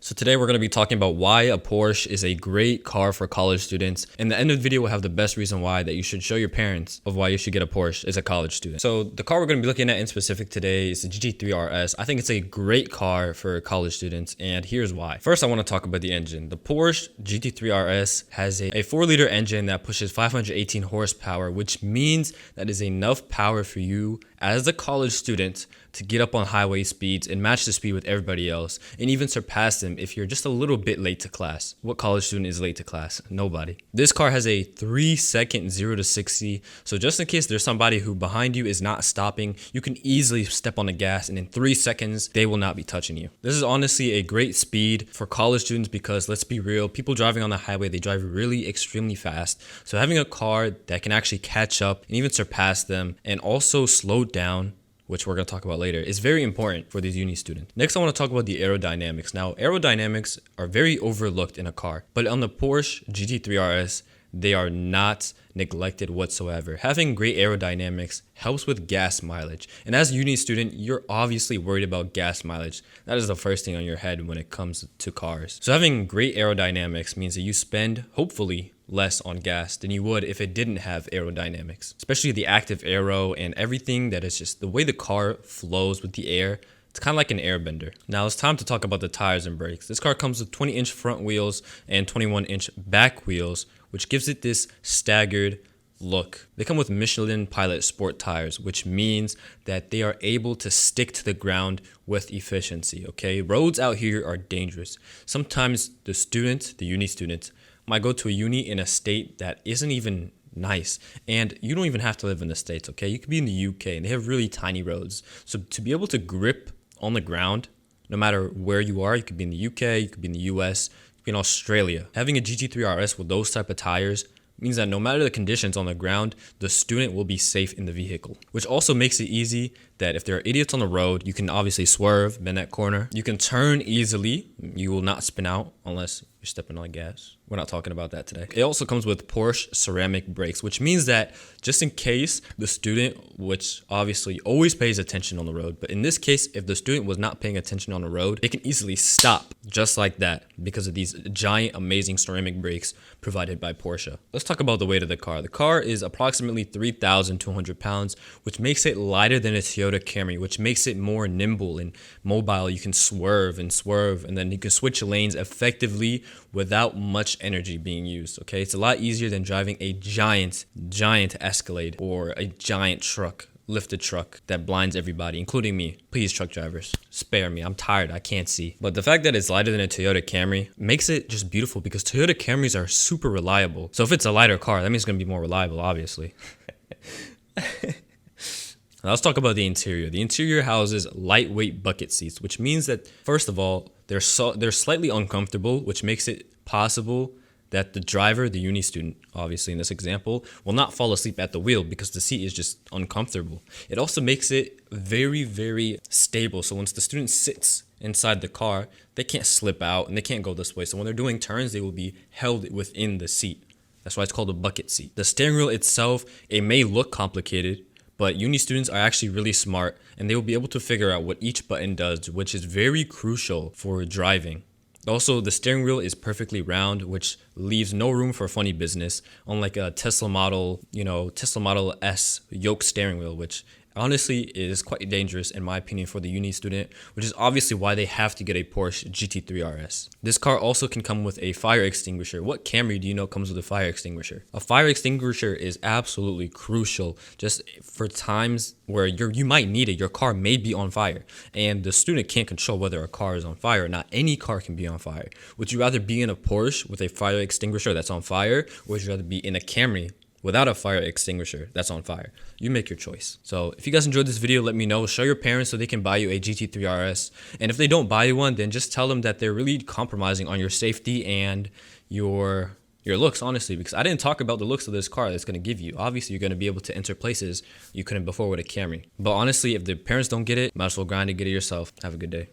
So today we're going to be talking about why a Porsche is a great car for college students. In the end of the video, we'll have the best reason why that you should show your parents of why you should get a Porsche as a college student. So the car we're going to be looking at in specific today is the GT3 RS. I think it's a great car for college students, and here's why. First, I want to talk about the engine. The Porsche GT3 RS has a 4-liter engine that pushes 518 horsepower, which means that is enough power for you as a college student to get up on highway speeds and match the speed with everybody else and even surpass them if you're just a little bit late to class. What college student is late to class? Nobody. This car has a 3-second 0 to 60, so just in case there's somebody who behind you is not stopping, you can easily step on the gas and in 3 seconds they will not be touching you. This is honestly a great speed for college students because, let's be real, people driving on the highway, they drive really extremely fast. So having a car that can actually catch up and even surpass them and also slow down, which we're going to talk about later, is very important for these uni students. Next, I want to talk about the aerodynamics. Now, aerodynamics are very overlooked in a car, but on the Porsche GT3 RS, they are not neglected whatsoever. Having great aerodynamics helps with gas mileage. And as a uni student, you're obviously worried about gas mileage. That is the first thing on your head when it comes to cars. So having great aerodynamics means that you spend, hopefully, less on gas than you would if it didn't have aerodynamics, especially the active aero and everything that is just the way the car flows with the air. It's kind of like an airbender. Now it's time to talk about the tires and brakes. This car comes with 20-inch front wheels and 21-inch back wheels, which gives it this staggered look. They come with Michelin Pilot Sport tires, which means that they are able to stick to the ground with efficiency, okay? Roads out here are dangerous. Sometimes the uni students, might go to a uni in a state that isn't even nice, and you don't even have to live in the States, okay? You could be in the UK and they have really tiny roads. So to be able to grip on the ground, no matter where you are, you could be in the UK, you could be in the US, you could be in Australia. Having a GT3 RS with those type of tires means that no matter the conditions on the ground, the student will be safe in the vehicle, which also makes it easy that if there are idiots on the road, you can obviously swerve, bend that corner. You can turn easily. You will not spin out unless you're stepping on gas. We're not talking about that today. It also comes with Porsche ceramic brakes, which means that just in case the student, which obviously always pays attention on the road, but in this case, if the student was not paying attention on the road, they can easily stop just like that because of these giant, amazing ceramic brakes provided by Porsche. Let's talk about the weight of the car. The car is approximately 3,200 pounds, which makes it lighter than a Toyota Camry, which makes it more nimble and mobile. You can swerve, and then you can switch lanes effectively without much energy being used, okay? It's a lot easier than driving a giant Escalade or a giant truck, lifted truck that blinds everybody, including me. Please, truck drivers, spare me. I'm tired. I can't see. But the fact that it's lighter than a Toyota Camry makes it just beautiful because Toyota Camrys are super reliable. So if it's a lighter car, that means it's going to be more reliable, obviously. Now let's talk about the interior. The interior houses lightweight bucket seats, which means that, first of all, they're slightly uncomfortable, which makes it possible that the driver, the uni student, obviously in this example, will not fall asleep at the wheel because the seat is just uncomfortable. It also makes it very, very stable. So once the student sits inside the car, they can't slip out and they can't go this way. So when they're doing turns, they will be held within the seat. That's why it's called a bucket seat. The steering wheel itself, it may look complicated, but uni students are actually really smart and they will be able to figure out what each button does, which is very crucial for driving. Also, the steering wheel is perfectly round, which leaves no room for funny business, unlike a Tesla Model S yoke steering wheel, which honestly is quite dangerous in my opinion for the uni student, which is obviously why they have to get a Porsche GT3 RS. This car also can come with a fire extinguisher. What Camry do you know comes with a fire extinguisher? A fire extinguisher is absolutely crucial just for times where you might need it. Your car may be on fire and the student can't control whether a car is on fire or not. Any car can be on fire. Would you rather be in a Porsche with a fire extinguisher that's on fire, or would you rather be in a Camry without a fire extinguisher that's on fire? You make your choice. So if you guys enjoyed this video, let me know. Show your parents so they can buy you a GT3 RS. And if they don't buy you one, then just tell them that they're really compromising on your safety and your looks, honestly, because I didn't talk about the looks of this car that's going to give you. Obviously, you're going to be able to enter places you couldn't before with a Camry. But honestly, if the parents don't get it, might as well grind and get it yourself. Have a good day.